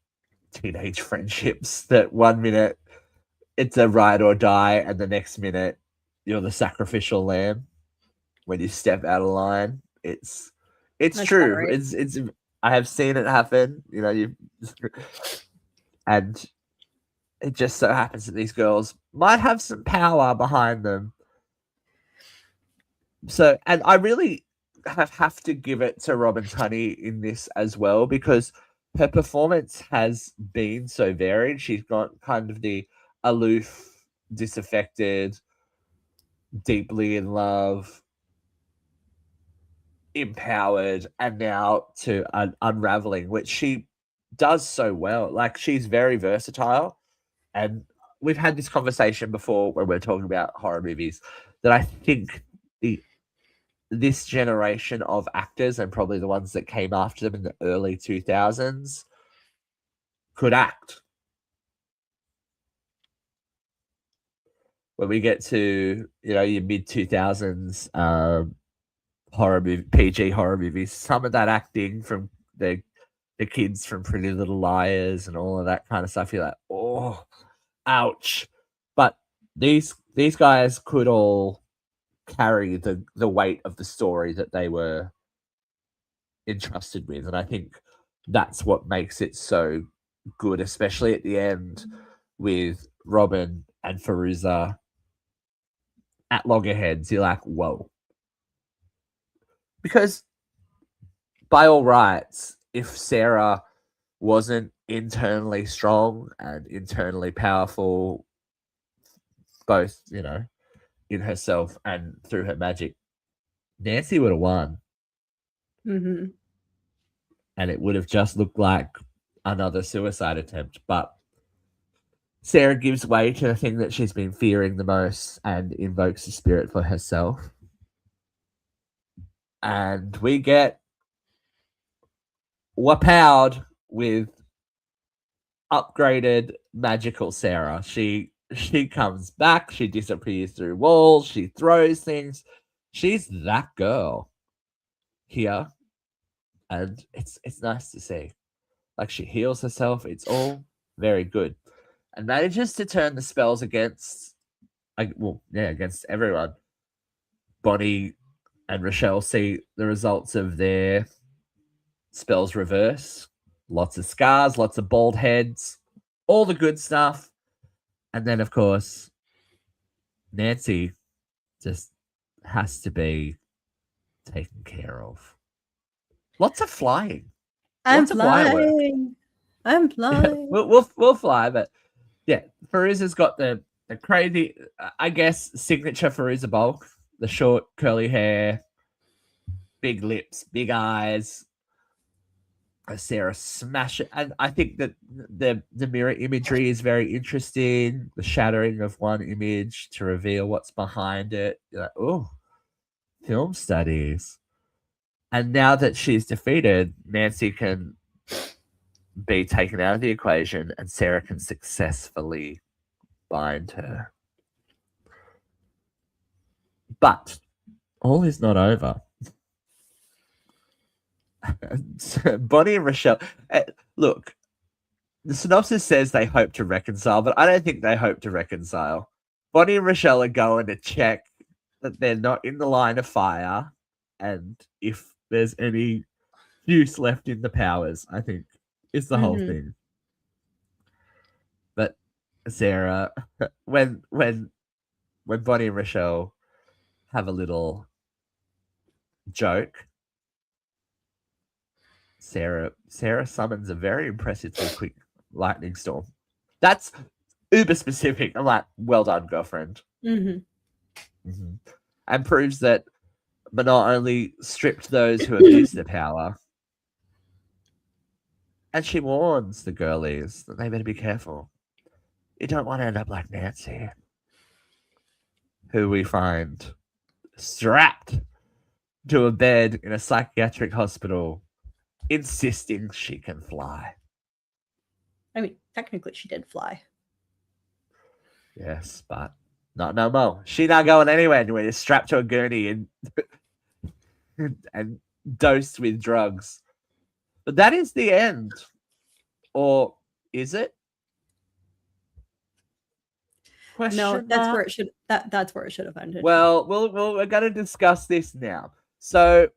teenage friendships, that one minute it's a ride or die and the next minute you're the sacrificial lamb when you step out of line. It's That's true. right. It's I have seen it happen, and it just so happens that these girls might have some power behind them. So, and I really have to give it to Robin Tunney in this as well, because her performance has been so varied. She's got kind of the aloof, disaffected, deeply in love, empowered, and now to an unraveling, which she does so well. Like, she's very versatile. And we've had this conversation before when we're talking about horror movies, that I think this generation of actors, and probably the ones that came after them in the early 2000s, could act. When we get to, your mid 2000s horror movie, PG horror movies, some of that acting from the kids from Pretty Little Liars and all of that kind of stuff, you're like, oh, ouch. But these guys could all carry the weight of the story that they were entrusted with, and I think that's what makes it so good, especially at the end with Robin and Firuza at loggerheads. You're like, whoa. Because by all rights, if Sarah wasn't internally strong and internally powerful, both, in herself and through her magic, Nancy would have won. Mm-hmm. And it would have just looked like another suicide attempt. But Sarah gives way to the thing that she's been fearing the most and invokes the spirit for herself. And we get wapowed with upgraded magical Sarah. She she comes back, she disappears through walls, she throws things. She's that girl here, and it's nice to see. Like, she heals herself. It's all very good, and manages to turn the spells against, against everyone. Bonnie and Rochelle see the results of their spells reverse. Lots of scars, lots of bald heads, all the good stuff. And then, of course, Nancy just has to be taken care of. Lots of flying. I'm Lots of wire work. flying. I'm flying. We'll fly, but yeah, Feruza's got the crazy, I guess, signature Feruza bulk. The short curly hair, big lips, big eyes. Sarah smash it, and I think that the mirror imagery is very interesting. The shattering of one image to reveal what's behind it. You're like, oh, film studies. And now that she's defeated, Nancy can be taken out of the equation, and Sarah can successfully bind her. But all is not over. Bonnie and Rochelle, look, the synopsis says they hope to reconcile, but I don't think they hope to reconcile. Bonnie and Rochelle are going to check that they're not in the line of fire, and if there's any use left in the powers, I think, is the whole thing. But Sarah, when Bonnie and Rochelle have a little joke, Sarah summons a very impressively quick lightning storm. That's uber specific. I'm like, well done, girlfriend. And proves that but not only stripped those who abuse their power, and she warns the girlies that they better be careful. You don't want to end up like Nancy, who we find strapped to a bed in a psychiatric hospital, insisting she can fly. I mean, technically she did fly. Yes, but not no more. She not going anywhere. We're strapped to a gurney and dosed with drugs. But that is the end. Or is it? No, that's where it should. That's where it should have ended. Well, we're going to discuss this now. So,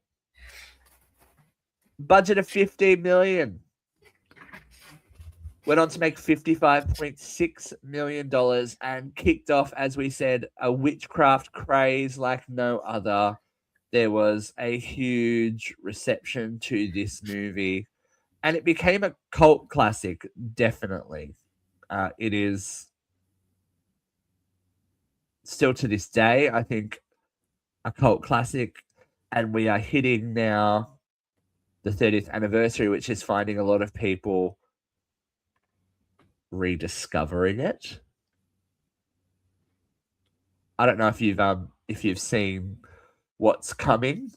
budget of $15 million. Went on to make $55.6 million and kicked off, as we said, a witchcraft craze like no other. There was a huge reception to this movie, and it became a cult classic, definitely. It is still to this day, I think, a cult classic, and we are hitting now the 30th anniversary, which is finding a lot of people rediscovering it. I don't know if you've seen what's coming,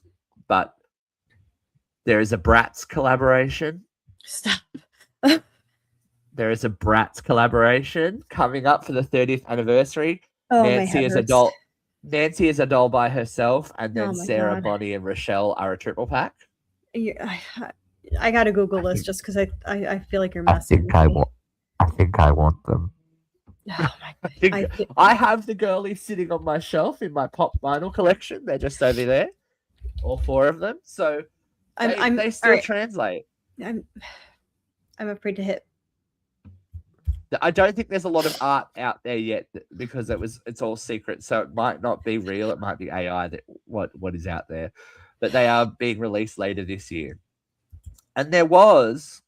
but there is a Bratz collaboration. Stop. There is a Bratz collaboration coming up for the 30th anniversary. Oh, Nancy is a doll. Nancy is a doll by herself, and then Sarah, God. Bonnie, and Rochelle are a triple pack. Yeah, I gotta Google this just because I feel like you're messing. I think I want them. Oh my God. I have the girlies sitting on my shelf in my pop vinyl collection. They're just over there, all four of them. So they still translate. I'm afraid to hit. I don't think there's a lot of art out there yet because it's all secret. So it might not be real. It might be AI that what is out there, but they are being released later this year. And there was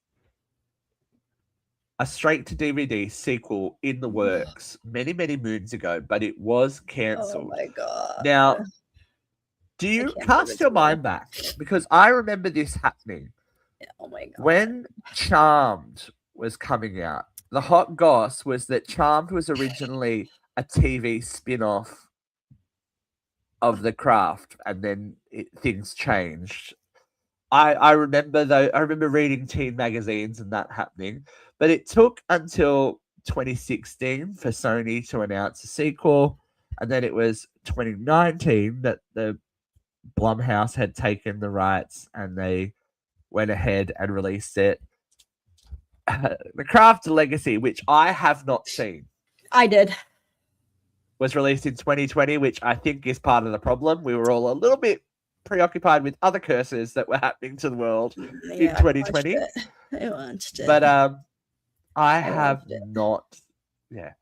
a straight to DVD sequel in the works many moons ago, but it was cancelled. Oh my God. Now, do you cast your mind back? Because I remember this happening. Oh my God. When Charmed was coming out, the hot goss was that Charmed was originally a TV spin-off of The Craft, and then things changed. I remember reading teen magazines and that happening, but it took until 2016 for Sony to announce a sequel, and then it was 2019 that the Blumhouse had taken the rights and they went ahead and released it. The Craft Legacy, which I have not seen, I did. was released in 2020, which I think is part of the problem. We were all a little bit preoccupied with other curses that were happening to the world in 2020. I watched it. But I have not. Yeah,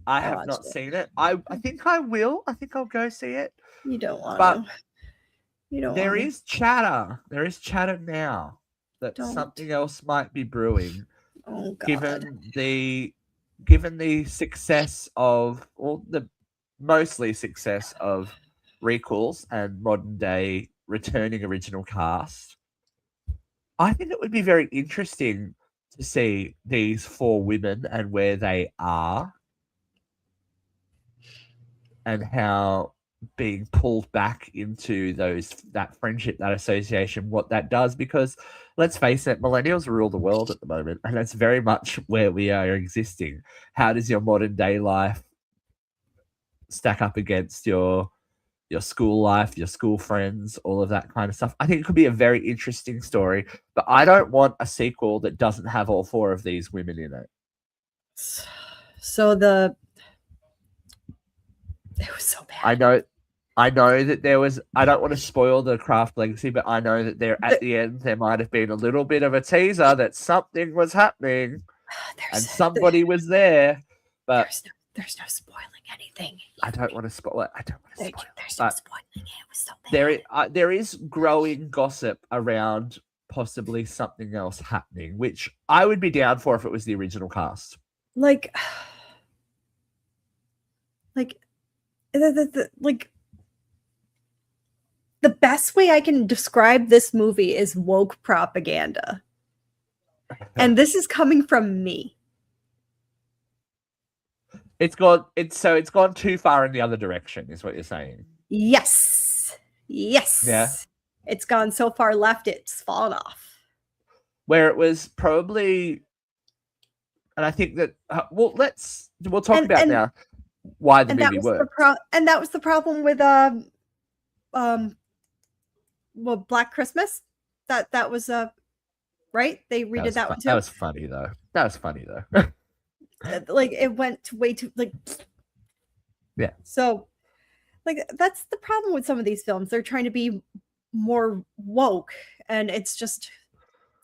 I have not seen it. I think I will. I think I'll go see it. You don't want But to. You don't. There is chatter. There is chatter now that something else might be brewing. Oh God! Given the success of, or the mostly success of recalls and modern day returning original cast, I think it would be very interesting to see these 4 women and where they are and how being pulled back into that friendship, that association, what that does, because let's face it, millennials rule the world at the moment, and that's very much where we are existing. How does your modern day life stack up against your school life, your school friends, all of that kind of stuff? I think it could be a very interesting story, but I don't want a sequel that doesn't have all 4 of these women in it. So it was so bad. I know that there was, I don't want to spoil the Craft Legacy, but I know that at the end there might have been a little bit of a teaser that something was happening and somebody was there, but there's no spoiling anything. I don't want to spoil it. There's no spoiling it. It was so bad. There is growing gossip around possibly something else happening, which I would be down for if it was the original cast. Like the best way I can describe this movie is woke propaganda. And this is coming from me. It's gone too far in the other direction, is what you're saying. Yes. Yeah. It's gone so far left, it's fallen off. Where it was probably, and I think that we'll talk about now why the movie worked. And that was the problem with Black Christmas. That was right. They redid that one too. That was funny though. Like it went way too yeah. So that's the problem with some of these films. They're trying to be more woke, and it's just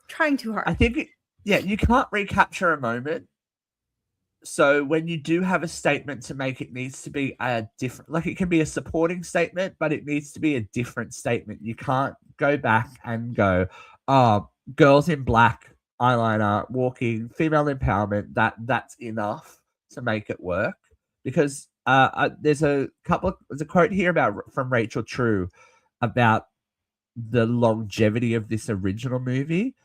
trying too hard. I think you can't recapture a moment. So when you do have a statement to make, it needs to be a different, like it can be a supporting statement, but it needs to be a different statement. You can't go back and go, girls in black, eyeliner, walking, female empowerment, that's enough to make it work. Because there's a quote here from Rachel True about the longevity of this original movie.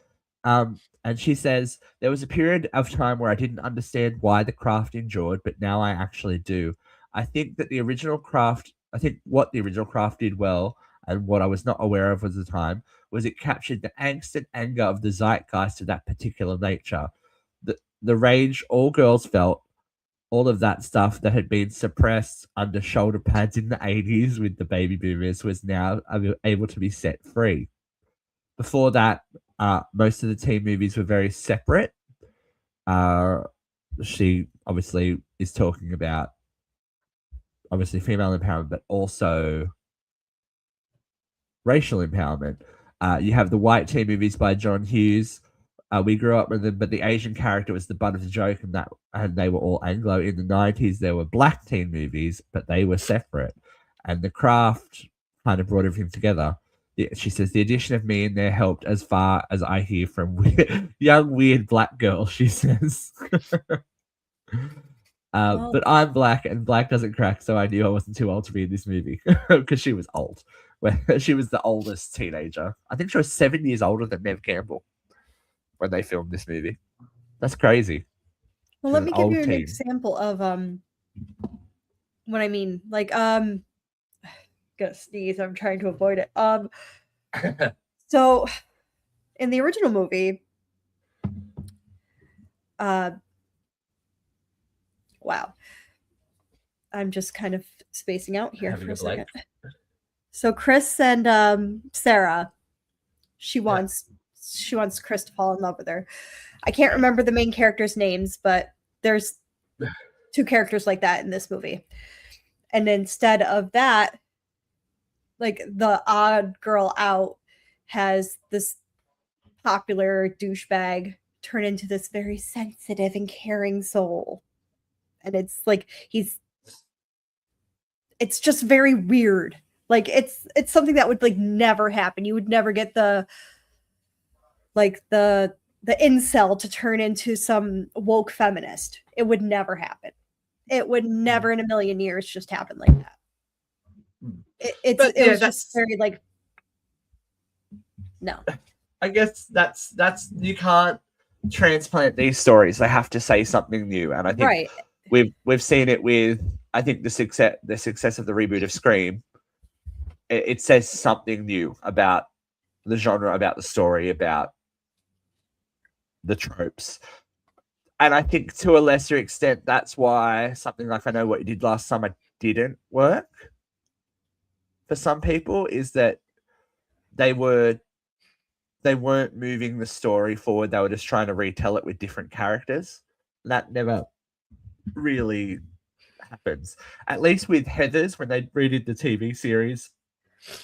And she says, there was a period of time where I didn't understand why the craft endured, but now I actually do. I think what the original craft did well, and what I was not aware of at the time, was it captured the angst and anger of the zeitgeist of that particular nature. The rage all girls felt, all of that stuff that had been suppressed under shoulder pads in the 80s with the baby boomers was now able to be set free. Before that, most of the teen movies were very separate. She obviously is talking about female empowerment, but also racial empowerment. You have the white teen movies by John Hughes. We grew up with them, but the Asian character was the butt of the joke, and they were all Anglo. In the 90s, there were black teen movies, but they were separate. And The Craft kind of brought everything together. She says, the addition of me in there helped as far as I hear from young, weird black girls, she says. But I'm black, and black doesn't crack, so I knew I wasn't too old to be in this movie. Because she was old. She was the oldest teenager. I think she was 7 years older than Nev Campbell when they filmed this movie. That's crazy. Well, let me give you an example of what I mean. Like, gonna sneeze. I'm trying to avoid it. So in the original movie, wow. I'm just kind of spacing out here Having for a a second. blank. So Chris and Sarah, she wants Chris to fall in love with her. I can't remember the main characters' names, but there's two characters like that in this movie. And instead of that, like the odd girl out has this popular douchebag turn into this very sensitive and caring soul. And it's like it's just very weird. Like it's something that would like never happen. You would never get the incel to turn into some woke feminist. It would never happen. It would never in a million years just happen like that. It was just very like no. I guess that's you can't transplant these stories. They have to say something new, and I think we've seen it with I think the success of the reboot of Scream. It says something new about the genre, about the story, about the tropes. And I think to a lesser extent, that's why something like I Know What You Did Last Summer didn't work for some people, is that they weren't moving the story forward. They were just trying to retell it with different characters. That never really happens. At least with Heathers, when they redid the TV series,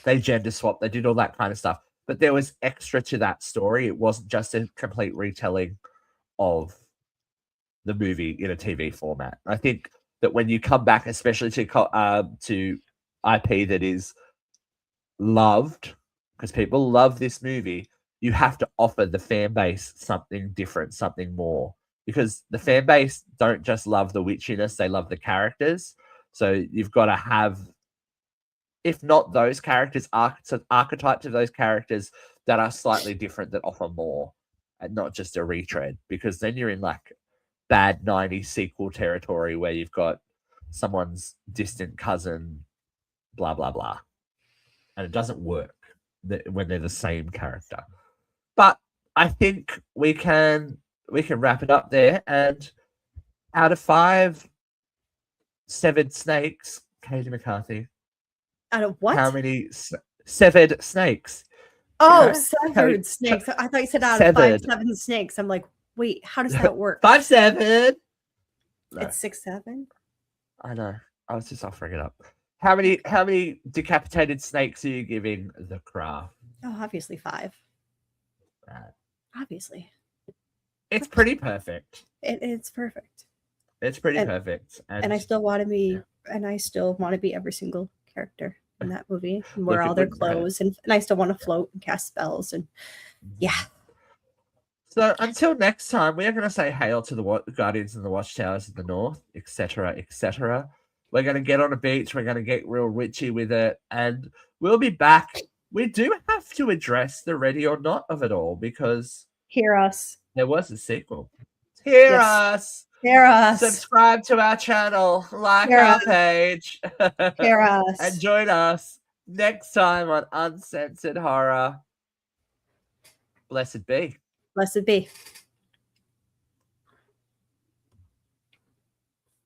they gender swapped, they did all that kind of stuff. But there was extra to that story. It wasn't just a complete retelling of the movie in a TV format. I think that when you come back, especially to IP that is loved, because people love this movie, you have to offer the fan base something different, something more. Because the fan base don't just love the witchiness, they love the characters. So you've got to have, if not those characters, archetypes of those characters that are slightly different, that offer more, and not just a retread. Because then you're in like bad 90s sequel territory where you've got someone's distant cousin, blah, blah, blah. And it doesn't work when they're the same character. But I think we can wrap it up there. And out of 5 severed snakes, Katie McCarthy. Out of what? How many severed snakes? Oh, severed snakes. I thought you said out of 5 7 snakes. I'm like, wait, how does that work? 5 7. No. It's 6 7. I know. I was just offering it up. How many decapitated snakes are you giving The Craft? Oh, obviously 5. Obviously. It's pretty perfect. It's perfect. It's pretty perfect. And I still want to be every single character in that movie and wear all their clothes and I still want to float and cast spells and yeah. So until next time, we are going to say hail to the Guardians and the Watchtowers of the North, etc., etc. We're going to get on a beach. We're going to get real witchy with it. And we'll be back. We do have to address the ready or not of it all because... Hear us. There was a sequel. Hear us. Hear us. Subscribe to our channel. Like our page. Hear us. And join us next time on Uncensored Horror. Blessed be. Blessed be.